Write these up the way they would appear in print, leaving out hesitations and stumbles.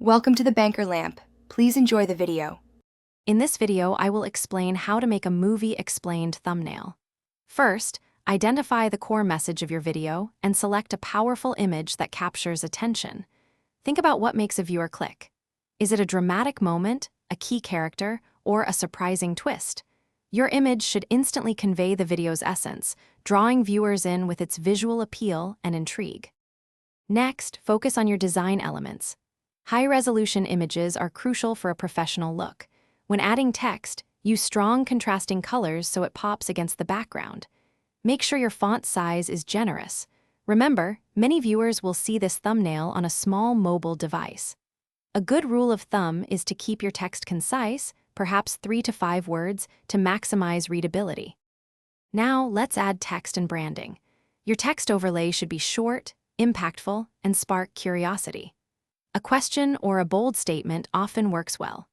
Welcome to the Banker Lamp. Please enjoy the video. In this video, I will explain how to make a movie-explained thumbnail. First, identify the core message of your video and select a powerful image that captures attention. Think about what makes a viewer click. Is it a dramatic moment, a key character, or a surprising twist? Your image should instantly convey the video's essence, drawing viewers in with its visual appeal and intrigue. Next, focus on your design elements. High-resolution images are crucial for a professional look. When adding text, use strong contrasting colors so it pops against the background. Make sure your font size is generous. Remember, many viewers will see this thumbnail on a small mobile device. A good rule of thumb is to keep your text concise, perhaps 3 to 5 words, to maximize readability. Now, let's add text and branding. Your text overlay should be short, impactful, and spark curiosity. A question or a bold statement often works well.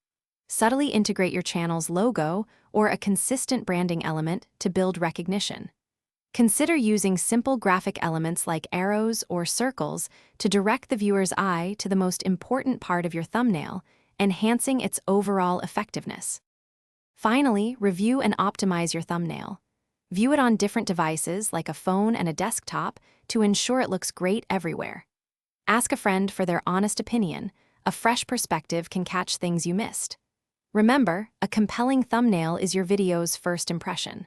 Subtly integrate your channel's logo or a consistent branding element to build recognition. Consider using simple graphic elements like arrows or circles to direct the viewer's eye to the most important part of your thumbnail, enhancing its overall effectiveness. Finally, review and optimize your thumbnail. View it on different devices like a phone and a desktop to ensure it looks great everywhere. Ask a friend for their honest opinion. A fresh perspective can catch things you missed. Remember, a compelling thumbnail is your video's first impression.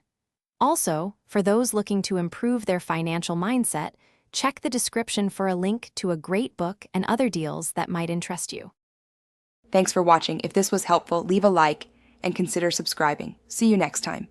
Also, for those looking to improve their financial mindset, check the description for a link to a great book and other deals that might interest you. Thanks for watching. If this was helpful, leave a like and consider subscribing. See you next time.